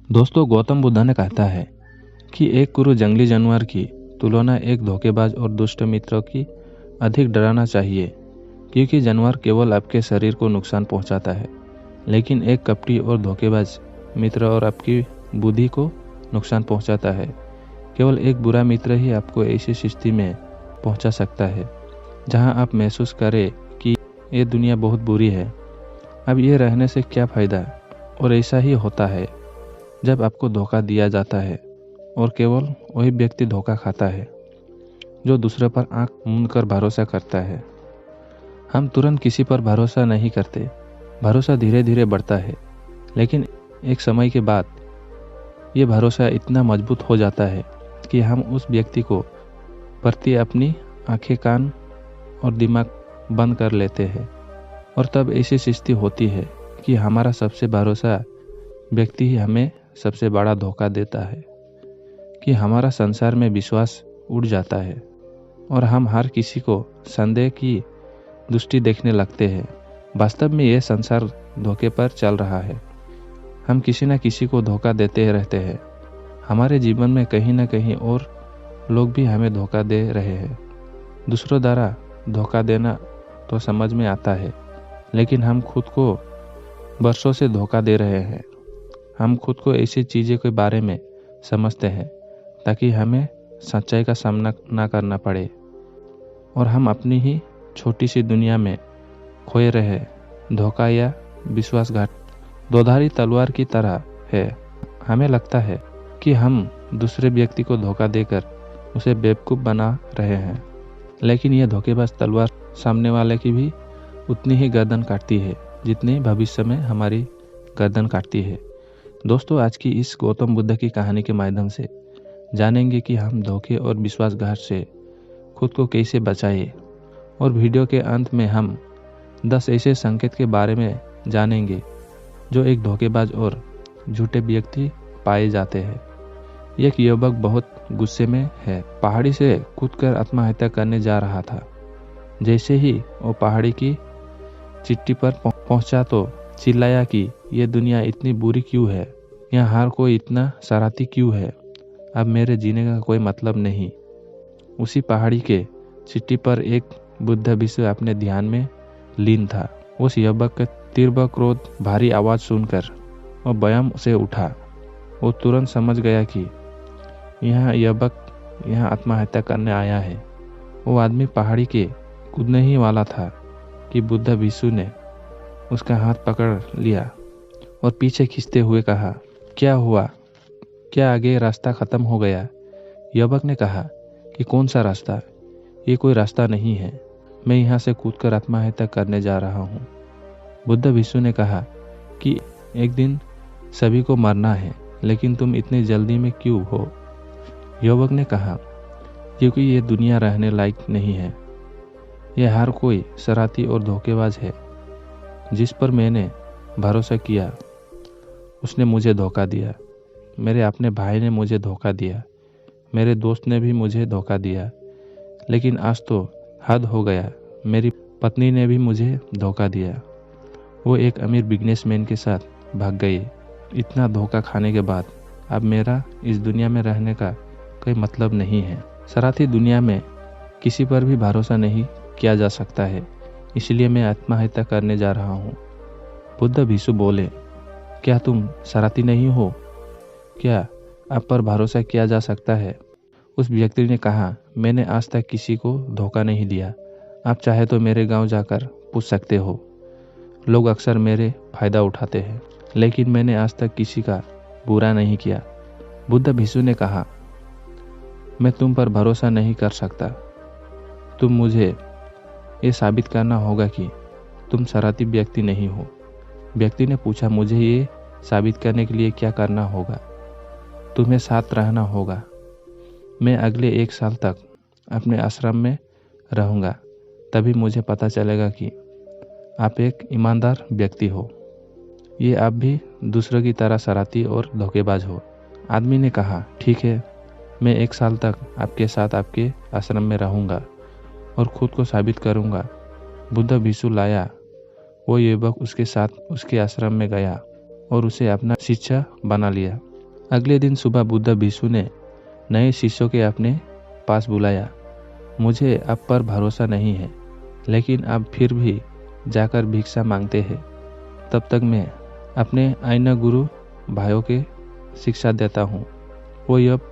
दोस्तों, गौतम बुद्ध ने कहता है कि एक क्रूर जंगली जानवर की तुलना एक धोखेबाज और दुष्ट मित्र की अधिक डराना चाहिए, क्योंकि जानवर केवल आपके शरीर को नुकसान पहुंचाता है, लेकिन एक कपटी और धोखेबाज मित्र और आपकी बुद्धि को नुकसान पहुंचाता है। केवल एक बुरा मित्र ही आपको ऐसी स्थिति में पहुंचा सकता है जहां आप महसूस करें कि ये दुनिया बहुत बुरी है, अब ये रहने से क्या फ़ायदा। और ऐसा ही होता है जब आपको धोखा दिया जाता है, और केवल वही व्यक्ति धोखा खाता है जो दूसरे पर आंख मूंद कर भरोसा करता है। हम तुरंत किसी पर भरोसा नहीं करते, भरोसा धीरे धीरे बढ़ता है, लेकिन एक समय के बाद ये भरोसा इतना मजबूत हो जाता है कि हम उस व्यक्ति को प्रति अपनी आंखें, कान और दिमाग बंद कर लेते हैं। और तब ऐसी स्थिति होती है कि हमारा सबसे भरोसा व्यक्ति ही हमें सबसे बड़ा धोखा देता है, कि हमारा संसार में विश्वास उड़ जाता है और हम हर किसी को संदेह की दृष्टि देखने लगते हैं। वास्तव में यह संसार धोखे पर चल रहा है। हम किसी न किसी को धोखा देते रहते हैं। हमारे जीवन में कहीं न कहीं और लोग भी हमें धोखा दे रहे हैं। दूसरों द्वारा धोखा देना तो समझ में आता है, लेकिन हम खुद को वर्षों से धोखा दे रहे हैं। हम खुद को ऐसी चीज़ों के बारे में समझते हैं ताकि हमें सच्चाई का सामना ना करना पड़े, और हम अपनी ही छोटी सी दुनिया में खोए रहे। धोखा या विश्वासघात दोधारी तलवार की तरह है। हमें लगता है कि हम दूसरे व्यक्ति को धोखा देकर उसे बेवकूफ़ बना रहे हैं, लेकिन यह धोखेबाज तलवार सामने वाले की भी उतनी ही गर्दन काटती है जितनी भविष्य में हमारी गर्दन काटती है। दोस्तों, आज की इस गौतम बुद्ध की कहानी के माध्यम से जानेंगे कि हम धोखे और विश्वासघात से खुद को कैसे बचाएं, और वीडियो के अंत में हम 10 ऐसे संकेत के बारे में जानेंगे जो एक धोखेबाज और झूठे व्यक्ति पाए जाते हैं। एक युवक बहुत गुस्से में है, पहाड़ी से कूदकर आत्महत्या करने जा रहा था। जैसे ही वो पहाड़ी की चिट्ठी पर पहुंचा तो चिल्लाया कि ये दुनिया इतनी बुरी क्यों है, यहाँ हर कोई इतना शरारती क्यों है, अब मेरे जीने का कोई मतलब नहीं। उसी पहाड़ी के चिट्ठी पर एक बुद्ध विषय अपने ध्यान में लीन था। उस युवक का तीव्र क्रोध भारी आवाज सुनकर वो भयम से उठा। वो तुरंत समझ गया कि यह युवक यहाँ आत्महत्या करने आया है। वो आदमी पहाड़ी के कूदने ही वाला था कि बुद्ध भिक्षु ने उसका हाथ पकड़ लिया और पीछे खींचते हुए कहा, क्या हुआ? क्या आगे रास्ता खत्म हो गया? युवक ने कहा कि कौन सा रास्ता? ये कोई रास्ता नहीं है, मैं यहाँ से कूदकर आत्महत्या करने जा रहा हूँ। बुद्ध भिक्षु ने कहा कि एक दिन सभी को मरना है, लेकिन तुम इतनी जल्दी में क्यों हो? युवक ने कहा, क्योंकि ये दुनिया रहने लायक नहीं है। यह हर कोई शरारती और धोखेबाज है। जिस पर मैंने भरोसा किया उसने मुझे धोखा दिया। मेरे अपने भाई ने मुझे धोखा दिया, मेरे दोस्त ने भी मुझे धोखा दिया, लेकिन आज तो हद हो गया। मेरी पत्नी ने भी मुझे धोखा दिया। वो एक अमीर बिजनेसमैन के साथ भाग गई। इतना धोखा खाने के बाद अब मेरा इस दुनिया में रहने का कोई मतलब नहीं है। शरारती दुनिया में किसी पर भी भरोसा नहीं किया जा सकता है, इसलिए मैं आत्महत्या करने जा रहा हूँ। बुद्ध भिक्षु बोले, क्या तुम शरारती नहीं हो? क्या आप पर भरोसा किया जा सकता है? उस व्यक्ति ने कहा, मैंने आज तक किसी को धोखा नहीं दिया। आप चाहे तो मेरे गांव जाकर पूछ सकते हो। लोग अक्सर मेरे फायदा उठाते हैं, लेकिन मैंने आज तक किसी का बुरा नहीं किया। बुद्ध भिक्षु ने कहा, मैं तुम पर भरोसा नहीं कर सकता। तुम मुझे ये साबित करना होगा कि तुम शरारती व्यक्ति नहीं हो। व्यक्ति ने पूछा, मुझे ये साबित करने के लिए क्या करना होगा? तुम्हें साथ रहना होगा। मैं अगले 1 साल तक अपने आश्रम में रहूँगा, तभी मुझे पता चलेगा कि आप एक ईमानदार व्यक्ति हो, ये आप भी दूसरों की तरह शरारती और धोखेबाज हो। आदमी ने कहा, ठीक है, मैं 1 साल तक आपके साथ आपके आश्रम में रहूँगा और खुद को साबित करूँगा। बुद्ध भिक्षु लाया। वो युवक उसके साथ उसके आश्रम में गया और उसे अपना शिष्य बना लिया। अगले दिन सुबह बुद्ध भिक्षु ने नए शिष्यों के अपने पास बुलाया। मुझे आप पर भरोसा नहीं है, लेकिन आप फिर भी जाकर भिक्षा मांगते हैं। तब तक मैं अपने आइना गुरु भाइयों के शिक्षा देता हूँ। वो अब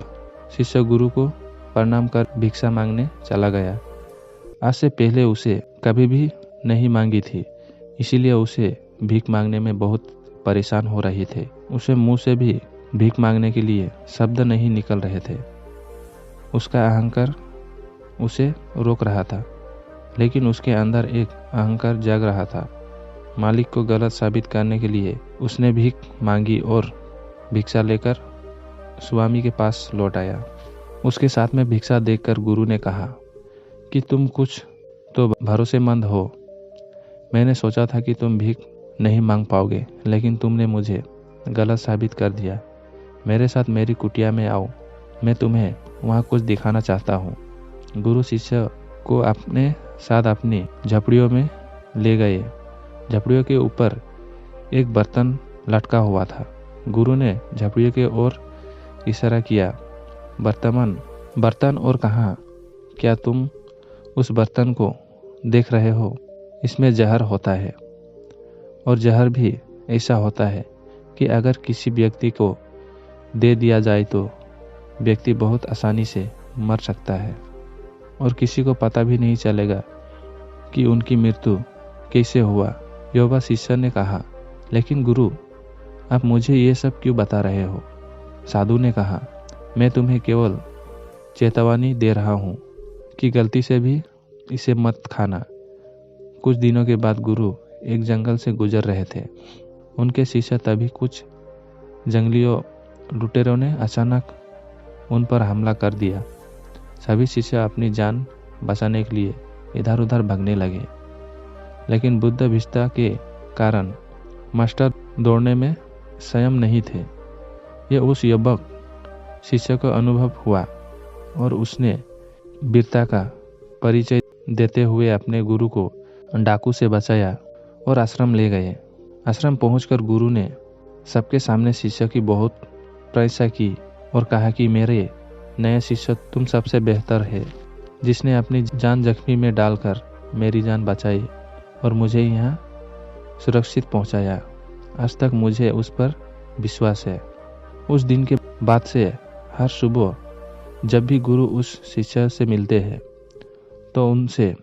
शिष्य गुरु को प्रणाम कर भिक्षा मांगने चला गया। आज से पहले उसे कभी भी नहीं मांगी थी, इसीलिए उसे भीख मांगने में बहुत परेशान हो रही थे। उसे मुंह से भी भीख मांगने के लिए शब्द नहीं निकल रहे थे। उसका अहंकार उसे रोक रहा था, लेकिन उसके अंदर एक अहंकार जग रहा था। मालिक को गलत साबित करने के लिए उसने भीख मांगी और भिक्षा लेकर स्वामी के पास लौट आया। उसके साथ में भिक्षा देखकर गुरु ने कहा कि तुम कुछ तो भरोसेमंद हो। मैंने सोचा था कि तुम भीख नहीं मांग पाओगे, लेकिन तुमने मुझे गलत साबित कर दिया। मेरे साथ मेरी कुटिया में आओ, मैं तुम्हें वहाँ कुछ दिखाना चाहता हूँ। गुरु शिष्य को अपने साथ अपनी झपड़ियों में ले गए। झपड़ियों के ऊपर एक बर्तन लटका हुआ था। गुरु ने झपड़ियों के ओर इशारा किया। बर्तन और कहा, क्या तुम उस बर्तन को देख रहे हो? इसमें जहर होता है, और जहर भी ऐसा होता है कि अगर किसी व्यक्ति को दे दिया जाए तो व्यक्ति बहुत आसानी से मर सकता है और किसी को पता भी नहीं चलेगा कि उनकी मृत्यु कैसे हुआ। युवा शिष्य ने कहा, लेकिन गुरु, आप मुझे ये सब क्यों बता रहे हो? साधु ने कहा, मैं तुम्हें केवल चेतावनी दे रहा हूँ कि गलती से भी इसे मत खाना। कुछ दिनों के बाद गुरु एक जंगल से गुजर रहे थे। उनके शिष्य तभी कुछ जंगलियों लुटेरों ने अचानक उन पर हमला कर दिया। सभी शिष्य अपनी जान बचाने के लिए इधर उधर भागने लगे, लेकिन बुद्ध भिक्षा के कारण मास्टर दौड़ने में संयम नहीं थे। ये उस युवक शिष्य को अनुभव हुआ और उसने वीरता का परिचय देते हुए अपने गुरु को डाकू से बचाया और आश्रम ले गए। आश्रम पहुंचकर गुरु ने सबके सामने शिष्य की बहुत प्रशंसा की और कहा कि मेरे नए शिष्य, तुम सबसे बेहतर है, जिसने अपनी जान जख्मी में डालकर मेरी जान बचाई और मुझे यहाँ सुरक्षित पहुँचाया। आज तक मुझे उस पर विश्वास है। उस दिन के बाद से हर सुबह जब भी गुरु उस शिष्य से मिलते हैं तो उनसे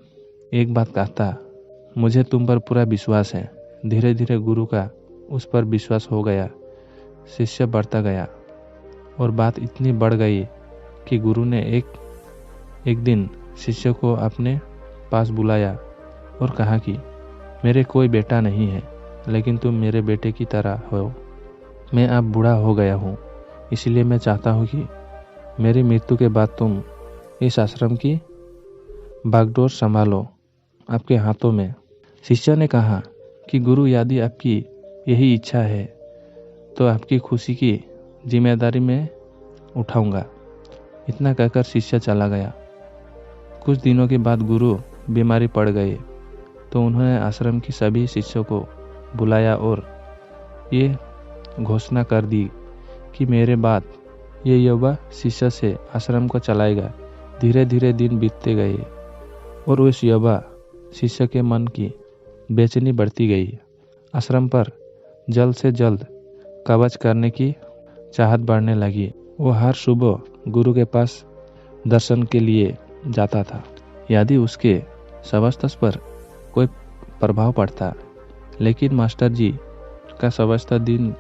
एक बात कहता, मुझे तुम पर पूरा विश्वास है। धीरे धीरे गुरु का उस पर विश्वास हो गया। शिष्य बढ़ता गया और बात इतनी बढ़ गई कि गुरु ने एक दिन शिष्य को अपने पास बुलाया और कहा कि मेरे कोई बेटा नहीं है, लेकिन तुम मेरे बेटे की तरह हो। मैं अब बूढ़ा हो गया हूँ, इसलिए मैं चाहता हूँ कि मेरी मृत्यु के बाद तुम इस आश्रम की बागडोर संभालो आपके हाथों में। शिष्य ने कहा कि गुरु, यदि आपकी यही इच्छा है तो आपकी खुशी की जिम्मेदारी मैं उठाऊंगा। इतना कहकर शिष्य चला गया। कुछ दिनों के बाद गुरु बीमारी पड़ गए तो उन्होंने आश्रम की सभी शिष्यों को बुलाया और ये घोषणा कर दी कि मेरे बाद ये युवा शिष्य से आश्रम को चलाएगा। धीरे धीरे दिन बीतते गए और उस युवा शिष्य के मन की बेचैनी बढ़ती गई। आश्रम पर जल्द से जल्द कब्ज करने की चाहत बढ़ने लगी। वो हर सुबह गुरु के पास दर्शन के लिए जाता था। यदि उसके स्वास्थ्य पर कोई प्रभाव पड़ता, लेकिन मास्टर जी का स्वास्थ्य दिन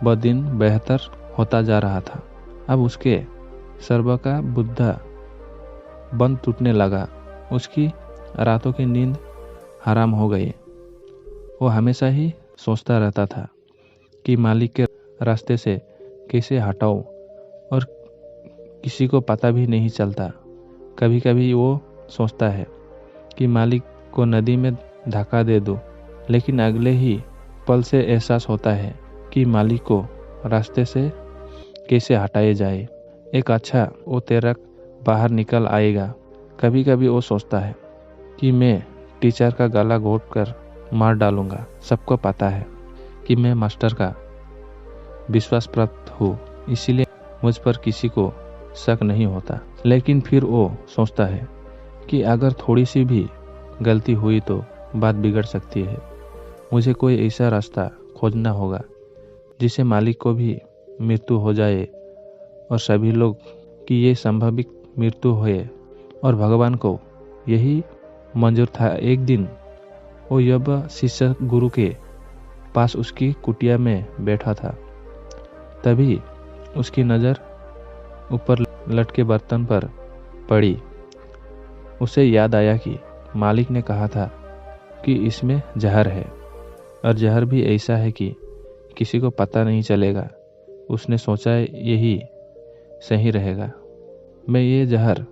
ब दिन बेहतर होता जा रहा था। अब उसके सर्व का बुद्धा बंद टूटने लगा। उसकी रातों की नींद हराम हो गई। वो हमेशा ही सोचता रहता था कि मालिक के रास्ते से कैसे हटाऊं, और किसी को पता भी नहीं चलता। कभी कभी वो सोचता है कि मालिक को नदी में धक्का दे दो, लेकिन अगले ही पल से एहसास होता है कि मालिक को रास्ते से कैसे हटाया जाए। एक अच्छा वो तैराक बाहर निकल आएगा। कभी कभी वो सोचता है कि मैं टीचर का गला घोट कर मार डालूंगा। सबको पता है कि मैं मास्टर का विश्वास प्राप्त हूँ, इसीलिए मुझ पर किसी को शक नहीं होता। लेकिन फिर वो सोचता है कि अगर थोड़ी सी भी गलती हुई तो बात बिगड़ सकती है। मुझे कोई ऐसा रास्ता खोजना होगा जिससे मालिक को भी मृत्यु हो जाए और सभी लोग की ये संभावित मृत्यु हुए। और भगवान को यही मंजूर था। एक दिन वो यब शिष्य गुरु के पास उसकी कुटिया में बैठा था, तभी उसकी नज़र ऊपर लटके बर्तन पर पड़ी। उसे याद आया कि मालिक ने कहा था कि इसमें जहर है, और जहर भी ऐसा है कि किसी को पता नहीं चलेगा। उसने सोचा यही सही रहेगा, मैं ये जहर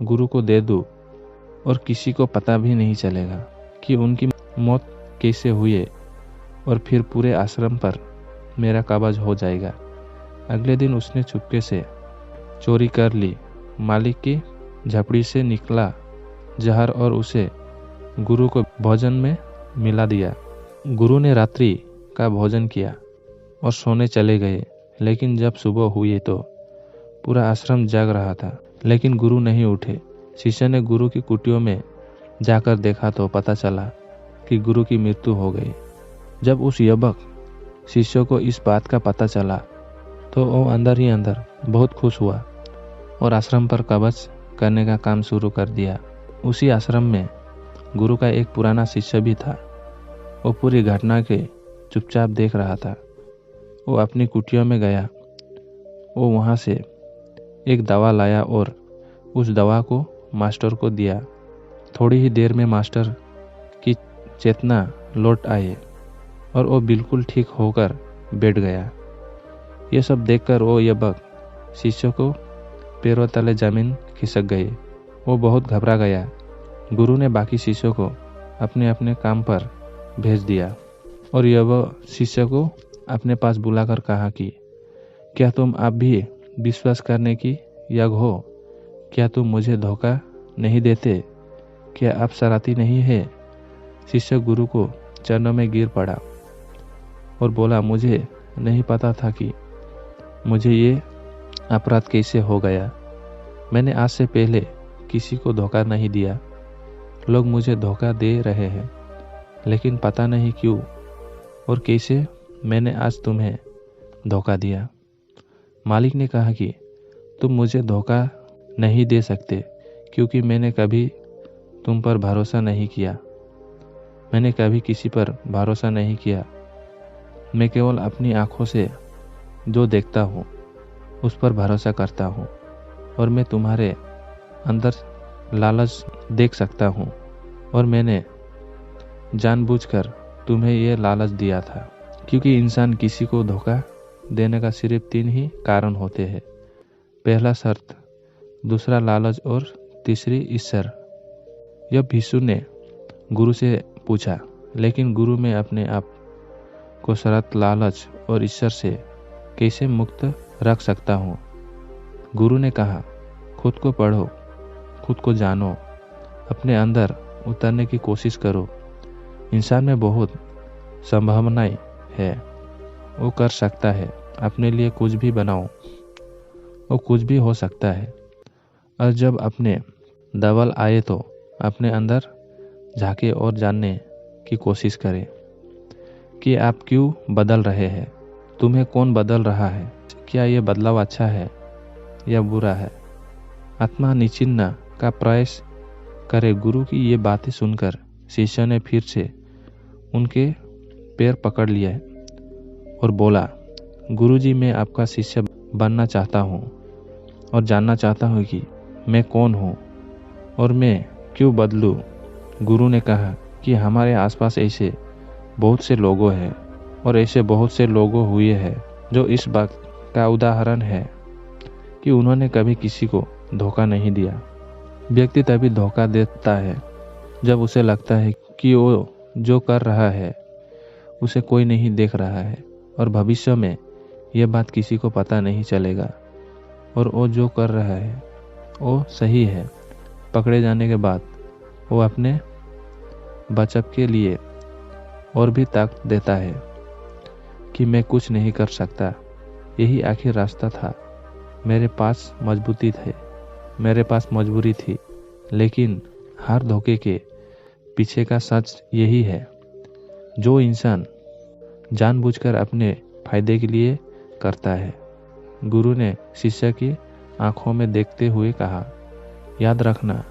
गुरु को दे दूं और किसी को पता भी नहीं चलेगा कि उनकी मौत कैसे हुई, और फिर पूरे आश्रम पर मेरा कब्जा हो जाएगा। अगले दिन उसने चुपके से चोरी कर ली, मालिक की झपड़ी से निकला जहर और उसे गुरु को भोजन में मिला दिया। गुरु ने रात्रि का भोजन किया और सोने चले गए। लेकिन जब सुबह हुई तो पूरा आश्रम जाग रहा था, लेकिन गुरु नहीं उठे। शिष्य ने गुरु की कुटियों में जाकर देखा तो पता चला कि गुरु की मृत्यु हो गई। जब उस युवक शिष्य को इस बात का पता चला तो वो अंदर ही अंदर बहुत खुश हुआ और आश्रम पर कब्जा करने का काम शुरू कर दिया। उसी आश्रम में गुरु का एक पुराना शिष्य भी था। वो पूरी घटना के चुपचाप देख रहा था। वो अपनी कुटिया में गया। वो वहाँ से एक दवा लाया और उस दवा को मास्टर को दिया। थोड़ी ही देर में मास्टर की चेतना लौट आई और वो बिल्कुल ठीक होकर बैठ गया। ये सब देखकर वो युवक शिष्य को पैरों तले जमीन खिसक गई। वो बहुत घबरा गया। गुरु ने बाकी शिष्यों को अपने अपने काम पर भेज दिया और युवक शिष्य को अपने पास बुलाकर कहा कि क्या तुम अब भी विश्वास करने की योग्य हो? क्या तुम मुझे धोखा नहीं देते? क्या आप शरारती नहीं है? शिष्य गुरु को चरणों में गिर पड़ा और बोला, मुझे नहीं पता था कि मुझे ये अपराध कैसे हो गया। मैंने आज से पहले किसी को धोखा नहीं दिया। लोग मुझे धोखा दे रहे हैं, लेकिन पता नहीं क्यों और कैसे मैंने आज तुम्हें धोखा दिया। मालिक ने कहा कि तुम मुझे धोखा नहीं दे सकते क्योंकि मैंने कभी तुम पर भरोसा नहीं किया। मैंने कभी किसी पर भरोसा नहीं किया। मैं केवल अपनी आंखों से जो देखता हूँ उस पर भरोसा करता हूँ, और मैं तुम्हारे अंदर लालच देख सकता हूँ, और मैंने जानबूझकर तुम्हें ये लालच दिया था क्योंकि इंसान किसी को धोखा देने का सिर्फ 3 ही कारण होते हैं। पहला शर्त, दूसरा लालच और तीसरी ईश्वर। यह भिक्षु ने गुरु से पूछा, लेकिन गुरु में अपने आप को शर्त, लालच और ईश्वर से कैसे मुक्त रख सकता हूँ? गुरु ने कहा, खुद को पढ़ो, खुद को जानो, अपने अंदर उतरने की कोशिश करो। इंसान में बहुत संभावनाएं है, वो कर सकता है, अपने लिए कुछ भी बनाओ, वो कुछ भी हो सकता है। और जब अपने दबल आए तो अपने अंदर झांके और जानने की कोशिश करें कि आप क्यों बदल रहे हैं, तुम्हें कौन बदल रहा है, क्या ये बदलाव अच्छा है या बुरा है। आत्मा निचिन्ना का प्रयास करे। गुरु की ये बातें सुनकर शिष्य ने फिर से उनके पैर पकड़ लिए और बोला, गुरुजी, मैं आपका शिष्य बनना चाहता हूँ और जानना चाहता हूँ कि मैं कौन हूँ और मैं क्यों बदलूँ। गुरु ने कहा कि हमारे आसपास ऐसे बहुत से लोगों हैं और ऐसे बहुत से लोगों हुए हैं जो इस बात का उदाहरण है कि उन्होंने कभी किसी को धोखा नहीं दिया। व्यक्ति तभी धोखा देता है जब उसे लगता है कि वो जो कर रहा है उसे कोई नहीं देख रहा है और भविष्य में यह बात किसी को पता नहीं चलेगा और वो जो कर रहा है वो सही है। पकड़े जाने के बाद वो अपने बचाव के लिए और भी ताकत देता है कि मैं कुछ नहीं कर सकता, यही आखिर रास्ता था। मेरे पास मजबूरी थी, लेकिन हर धोखे के पीछे का सच यही है। जो इंसान जानबूझकर अपने फायदे के लिए करता है। गुरु ने शिष्य की आंखों में देखते हुए कहा, याद रखना,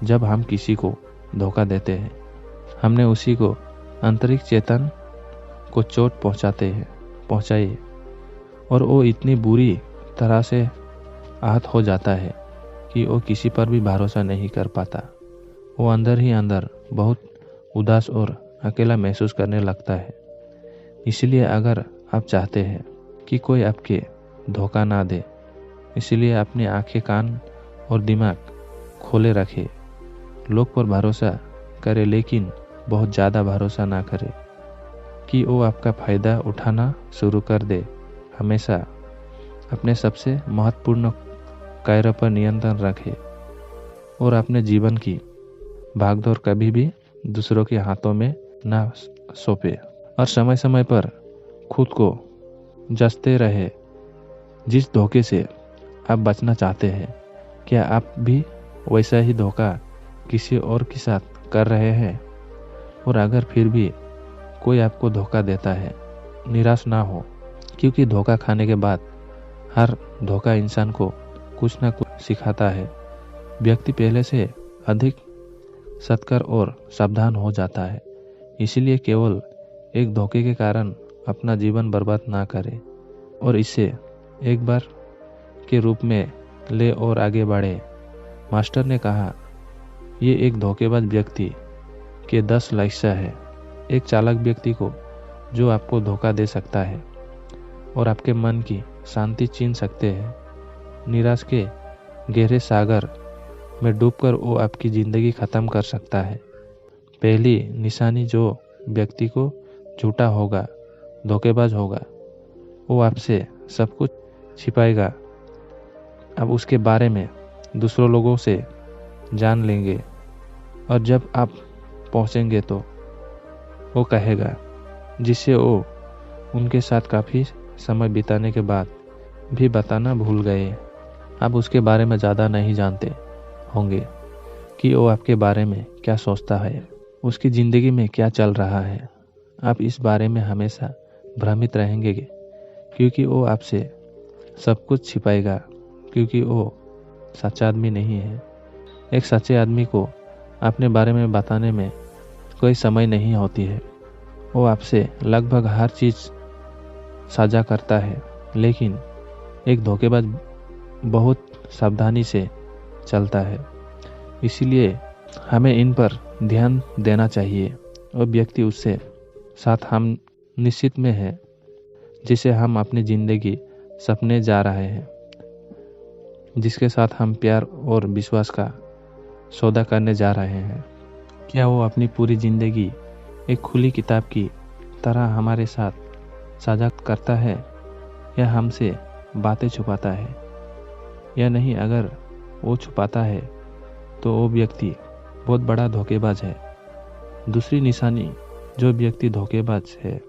जब हम किसी को धोखा देते हैं, हमने उसी को आंतरिक चेतन को चोट पहुंचाई और वो इतनी बुरी तरह से आहत हो जाता है कि वो किसी पर भी भरोसा नहीं कर पाता। वो अंदर ही अंदर बहुत उदास और अकेला महसूस करने लगता है। इसलिए अगर आप चाहते हैं कि कोई आपके धोखा ना दे, इसलिए अपनी आंखें, कान और दिमाग खोले रखें। लोग पर भरोसा करे, लेकिन बहुत ज़्यादा भरोसा ना करे कि वो आपका फ़ायदा उठाना शुरू कर दे। हमेशा अपने सबसे महत्वपूर्ण कार्य पर नियंत्रण रखें और अपने जीवन की भागदौड़ कभी भी दूसरों के हाथों में ना सौंपे। और समय समय पर खुद को जांचते रहे। जिस धोखे से आप बचना चाहते हैं, क्या आप भी वैसा ही धोखा किसी और के साथ कर रहे हैं? और अगर फिर भी कोई आपको धोखा देता है, निराश ना हो, क्योंकि धोखा खाने के बाद हर धोखा इंसान को कुछ ना कुछ सिखाता है। व्यक्ति पहले से अधिक सतर्क और सावधान हो जाता है। इसलिए केवल एक धोखे के कारण अपना जीवन बर्बाद ना करे और इसे एक बार के रूप में ले और आगे बढ़े। मास्टर ने कहा, ये एक धोखेबाज व्यक्ति के 10 लक्ष्य है। एक चालाक व्यक्ति को जो आपको धोखा दे सकता है और आपके मन की शांति छीन सकते हैं। निराश के गहरे सागर में डूबकर वो आपकी ज़िंदगी ख़त्म कर सकता है। पहली निशानी जो व्यक्ति को झूठा होगा, धोखेबाज होगा, वो आपसे सब कुछ छिपाएगा। अब उसके बारे में दूसरों लोगों से जान लेंगे और जब आप पहुंचेंगे तो वो कहेगा, जिससे वो उनके साथ काफ़ी समय बिताने के बाद भी बताना भूल गए। आप उसके बारे में ज़्यादा नहीं जानते होंगे कि वो आपके बारे में क्या सोचता है, उसकी ज़िंदगी में क्या चल रहा है। आप इस बारे में हमेशा भ्रमित रहेंगे क्योंकि वो आपसे सब कुछ छिपाएगा, क्योंकि वो सच्चा आदमी नहीं है। एक सच्चे आदमी को अपने बारे में बताने में कोई समय नहीं होती है। वो आपसे लगभग हर चीज़ साझा करता है, लेकिन एक धोखेबाज बहुत सावधानी से चलता है। इसलिए हमें इन पर ध्यान देना चाहिए। और व्यक्ति उससे साथ हम निश्चित में है जिसे हम अपनी ज़िंदगी सपने जा रहे हैं, जिसके साथ हम प्यार और विश्वास का सौदा करने जा रहे हैं। क्या वो अपनी पूरी ज़िंदगी एक खुली किताब की तरह हमारे साथ साझा करता है या हमसे बातें छुपाता है या नहीं? अगर वो छुपाता है तो वो व्यक्ति बहुत बड़ा धोखेबाज है। दूसरी निशानी, जो व्यक्ति धोखेबाज है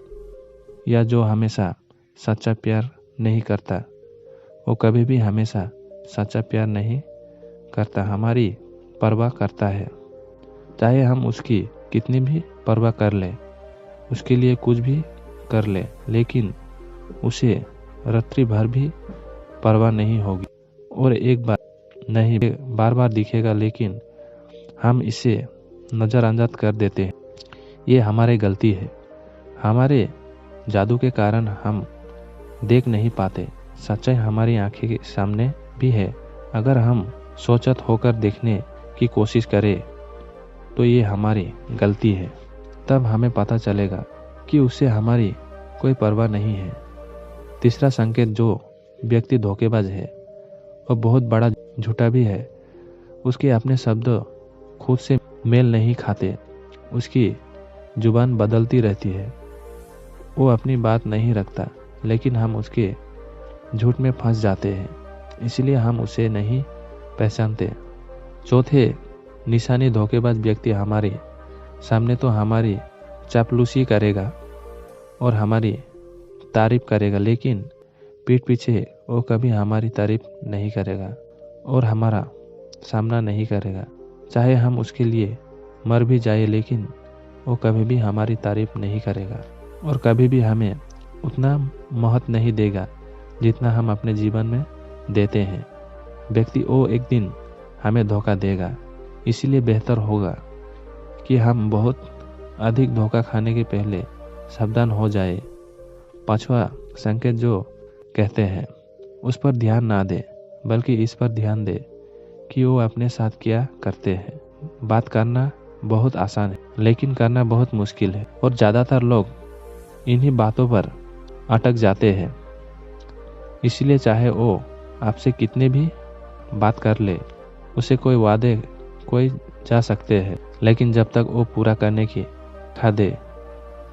या जो हमेशा सच्चा प्यार नहीं करता, वो कभी भी हमेशा सच्चा प्यार नहीं करता, हमारी परवाह करता है। चाहे हम उसकी कितनी भी परवाह कर लें, उसके लिए कुछ भी कर ले, लेकिन उसे रात्रि भर भी परवाह नहीं होगी और एक बार नहीं बार बार दिखेगा, लेकिन हम इसे नज़रअंदाज कर देते हैं। ये हमारी गलती है। हमारे जादू के कारण हम देख नहीं पाते। सच्चाई हमारी आंखें के सामने भी है। अगर हम सचेत होकर देखने की कोशिश करें तो ये हमारी गलती है। तब हमें पता चलेगा कि उससे हमारी कोई परवाह नहीं है। तीसरा संकेत, जो व्यक्ति धोखेबाज है और बहुत बड़ा झूठा भी है, उसके अपने शब्द खुद से मेल नहीं खाते। उसकी जुबान बदलती रहती है। वो अपनी बात नहीं रखता, लेकिन हम उसके झूठ में फंस जाते हैं, इसलिए हम उसे नहीं पहचानते। चौथे निशानी, धोखेबाज व्यक्ति हमारे सामने तो हमारी चापलूसी करेगा और हमारी तारीफ करेगा, लेकिन पीठ पीछे वो कभी हमारी तारीफ नहीं करेगा और हमारा सामना नहीं करेगा। चाहे हम उसके लिए मर भी जाए, लेकिन वो कभी भी हमारी तारीफ नहीं करेगा और कभी भी हमें उतना महत्व नहीं देगा जितना हम अपने जीवन में देते हैं। व्यक्ति वो एक दिन हमें धोखा देगा, इसीलिए बेहतर होगा कि हम बहुत अधिक धोखा खाने के पहले सावधान हो जाए। पांचवा संकेत जो कहते हैं उस पर ध्यान ना दे, बल्कि इस पर ध्यान दे कि वो अपने साथ क्या करते हैं। बात करना बहुत आसान है, लेकिन करना बहुत मुश्किल है और ज़्यादातर लोग इन्हीं बातों पर अटक जाते हैं। इसलिए चाहे वो आपसे कितने भी बात कर ले, उसे कोई वादे कोई जा सकते हैं, लेकिन जब तक वो पूरा करने की खादे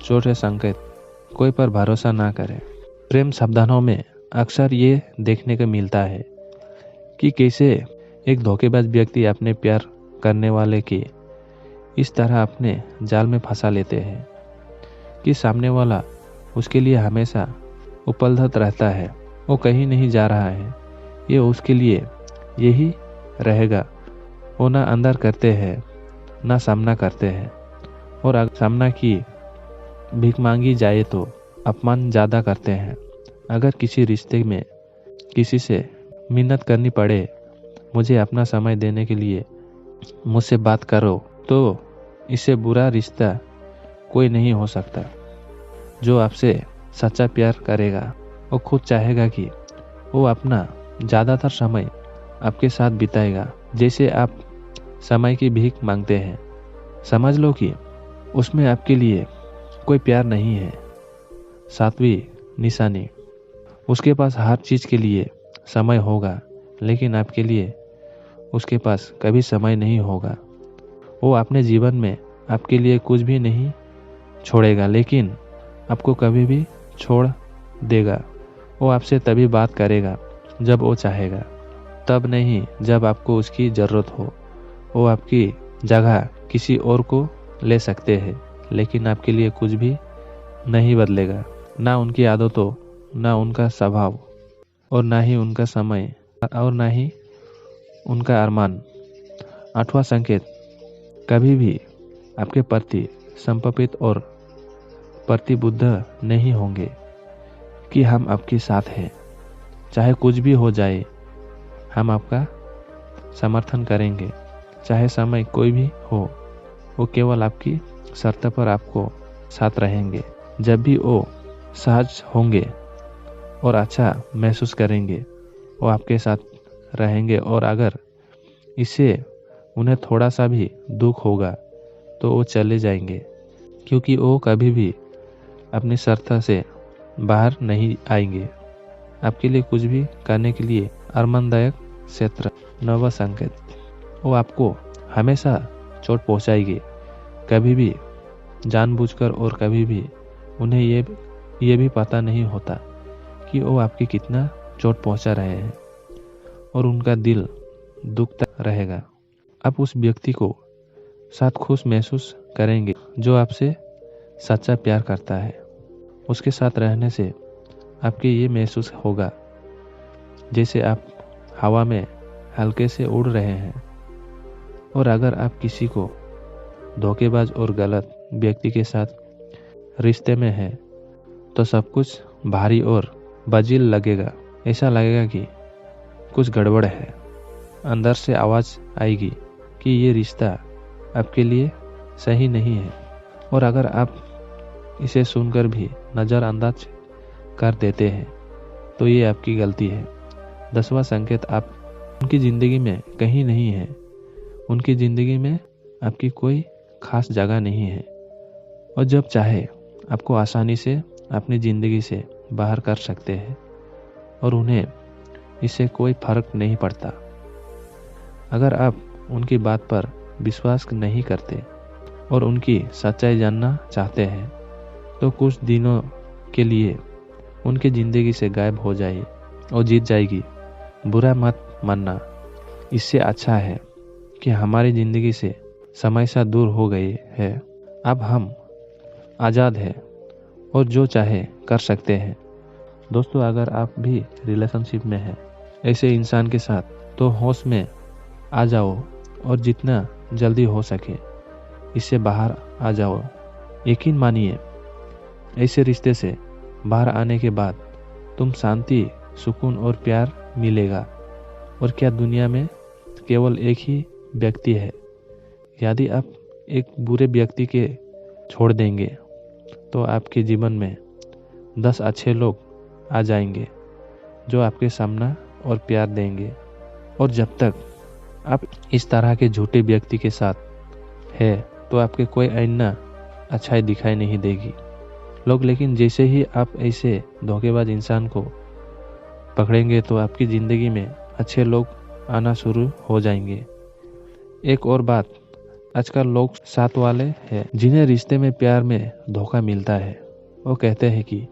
छोटे संकेत कोई पर भरोसा ना करे। प्रेम शब्दानों में अक्सर ये देखने को मिलता है कि कैसे एक धोखेबाज व्यक्ति अपने प्यार करने वाले की इस तरह अपने जाल में फंसा लेते हैं कि सामने वाला उसके लिए हमेशा उपलब्ध रहता है, वो कहीं नहीं जा रहा है, ये उसके लिए यही रहेगा। वो ना अंदर करते हैं ना सामना करते हैं, और अगर सामना की भीख मांगी जाए तो अपमान ज़्यादा करते हैं। अगर किसी रिश्ते में किसी से मिन्नत करनी पड़े, मुझे अपना समय देने के लिए मुझसे बात करो, तो इससे बुरा रिश्ता कोई नहीं हो सकता। जो आपसे सच्चा प्यार करेगा वो खुद चाहेगा कि वो अपना ज़्यादातर समय आपके साथ बिताएगा। जैसे आप समय की भीख मांगते हैं, समझ लो कि उसमें आपके लिए कोई प्यार नहीं है। सातवीं निशानी, उसके पास हर चीज़ के लिए समय होगा, लेकिन आपके लिए उसके पास कभी समय नहीं होगा। वो अपने जीवन में आपके लिए कुछ भी नहीं छोड़ेगा, लेकिन आपको कभी भी छोड़ देगा। वो आपसे तभी बात करेगा जब वो चाहेगा, तब नहीं जब आपको उसकी ज़रूरत हो। वो आपकी जगह किसी और को ले सकते हैं, लेकिन आपके लिए कुछ भी नहीं बदलेगा। ना उनकी आदतों, ना उनका स्वभाव, और ना ही उनका समय, और ना ही उनका अरमान। आठवां संकेत, कभी भी आपके प्रति समर्पित और प्रतिबद्ध नहीं होंगे कि हम आपके साथ हैं, चाहे कुछ भी हो जाए हम आपका समर्थन करेंगे, चाहे समय कोई भी हो। वो केवल आपकी शर्त पर आपको साथ रहेंगे। जब भी वो सहज होंगे और अच्छा महसूस करेंगे, वो आपके साथ रहेंगे, और अगर इससे उन्हें थोड़ा सा भी दुख होगा तो वो चले जाएंगे, क्योंकि वो कभी भी अपनी शर्त से बाहर नहीं आएंगे। आपके लिए कुछ भी करने के लिए आरामदायक क्षेत्र। नौवां संकेत, वो आपको हमेशा चोट पहुंचाएगी, कभी भी जानबूझकर, और कभी भी उन्हें ये भी पता नहीं होता कि वो आपके कितना चोट पहुंचा रहे हैं, और उनका दिल दुखता रहेगा। आप उस व्यक्ति को साथ खुश महसूस करेंगे जो आपसे सच्चा प्यार करता है। उसके साथ रहने से आपके ये महसूस होगा जैसे आप हवा में हल्के से उड़ रहे हैं। और अगर आप किसी को धोखेबाज और गलत व्यक्ति के साथ रिश्ते में हैं, तो सब कुछ भारी और बजील लगेगा। ऐसा लगेगा कि कुछ गड़बड़ है। अंदर से आवाज़ आएगी कि ये रिश्ता आपके लिए सही नहीं है। और अगर आप इसे सुनकर भी नज़रअंदाज कर देते हैं, तो ये आपकी गलती है। 10वां संकेत, आप उनकी ज़िंदगी में कहीं नहीं है। उनकी ज़िंदगी में आपकी कोई खास जगह नहीं है, और जब चाहे आपको आसानी से अपनी ज़िंदगी से बाहर कर सकते हैं, और उन्हें इससे कोई फर्क नहीं पड़ता। अगर आप उनकी बात पर विश्वास नहीं करते और उनकी सच्चाई जानना चाहते हैं, तो कुछ दिनों के लिए उनकी ज़िंदगी से गायब हो जाइए और जीत जाएगी। बुरा मत मानना। इससे अच्छा है कि हमारी ज़िंदगी से समय सा दूर हो गई है। अब हम आज़ाद हैं और जो चाहे कर सकते हैं। दोस्तों, अगर आप भी रिलेशनशिप में हैं ऐसे इंसान के साथ, तो होश में आ जाओ और जितना जल्दी हो सके इससे बाहर आ जाओ। यकीन मानिए, ऐसे रिश्ते से बाहर आने के बाद तुम शांति, सुकून और प्यार मिलेगा। और क्या दुनिया में केवल एक ही व्यक्ति है? यदि आप एक बुरे व्यक्ति के छोड़ देंगे तो आपके जीवन में 10 अच्छे लोग आ जाएंगे जो आपके सामना और प्यार देंगे। और जब तक आप इस तरह के झूठे व्यक्ति के साथ है तो आपके कोई आईना अच्छाई दिखाई नहीं देगी लोग। लेकिन जैसे ही आप ऐसे धोखेबाज इंसान को पकड़ेंगे तो आपकी ज़िंदगी में अच्छे लोग आना शुरू हो जाएंगे। एक और बात, आजकल लोग साथ वाले हैं जिन्हें रिश्ते में प्यार में धोखा मिलता है। वो कहते हैं कि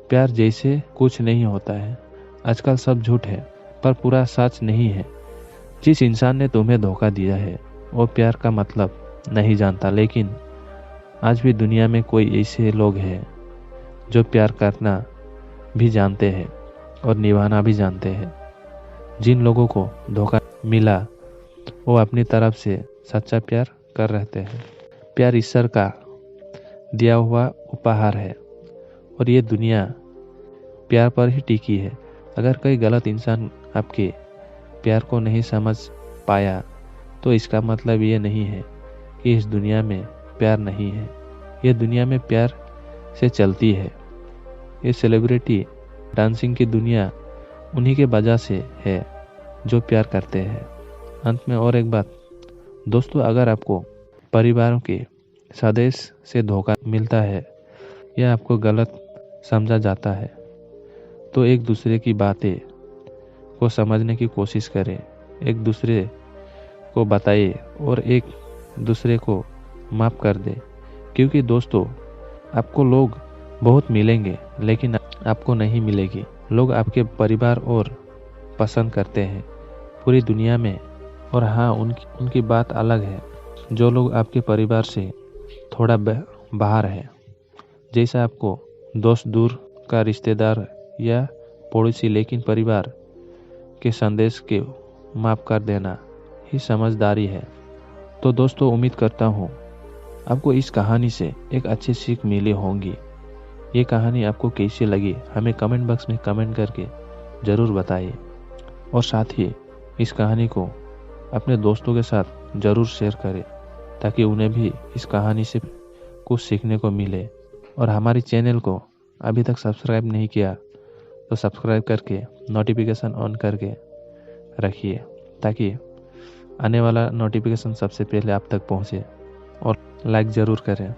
प्यार जैसे कुछ नहीं होता है। आजकल सब झूठ है पर पूरा सच नहीं है। जिस इंसान ने तुम्हें धोखा दिया है वो प्यार का मतलब नहीं जानता, लेकिन आज भी दुनिया में कोई ऐसे लोग हैं जो प्यार करना भी जानते हैं और निभाना भी जानते हैं। जिन लोगों को धोखा मिला वो अपनी तरफ से सच्चा प्यार कर रहते हैं। प्यार ईश्वर का दिया हुआ उपहार है और ये दुनिया प्यार पर ही टिकी है। अगर कोई गलत इंसान आपके प्यार को नहीं समझ पाया तो इसका मतलब ये नहीं है कि इस दुनिया में प्यार नहीं है। ये दुनिया में प्यार से चलती है। ये सेलिब्रिटी डांसिंग की दुनिया उन्हीं के वजह से है जो प्यार करते हैं। अंत में और एक बात दोस्तों, अगर आपको परिवारों के सदस्य से धोखा मिलता है या आपको गलत समझा जाता है तो एक दूसरे की बातें को समझने की कोशिश करें, एक दूसरे को बताइए और एक दूसरे को माफ़ कर दे। क्योंकि दोस्तों, आपको लोग बहुत मिलेंगे लेकिन आपको नहीं मिलेगी। लोग आपके परिवार और पसंद करते हैं पूरी दुनिया में। और हाँ, उनकी बात अलग है जो लोग आपके परिवार से थोड़ा बाहर है। जैसा आपको दोस्त दूर का रिश्तेदार या पड़ोसी, लेकिन परिवार के संदेश के माफ़ कर देना ही समझदारी है। तो दोस्तों, उम्मीद करता हूँ आपको इस कहानी से एक अच्छी सीख मिली होगी। ये कहानी आपको कैसी लगी हमें कमेंट बॉक्स में कमेंट करके ज़रूर बताइए। और साथ ही इस कहानी को अपने दोस्तों के साथ ज़रूर शेयर करें ताकि उन्हें भी इस कहानी से कुछ सीखने को मिले। और हमारी चैनल को अभी तक सब्सक्राइब नहीं किया तो सब्सक्राइब करके नोटिफिकेशन ऑन करके रखिए ताकि आने वाला नोटिफिकेशन सबसे पहले आप तक पहुंचे। और लाइक ज़रूर करें।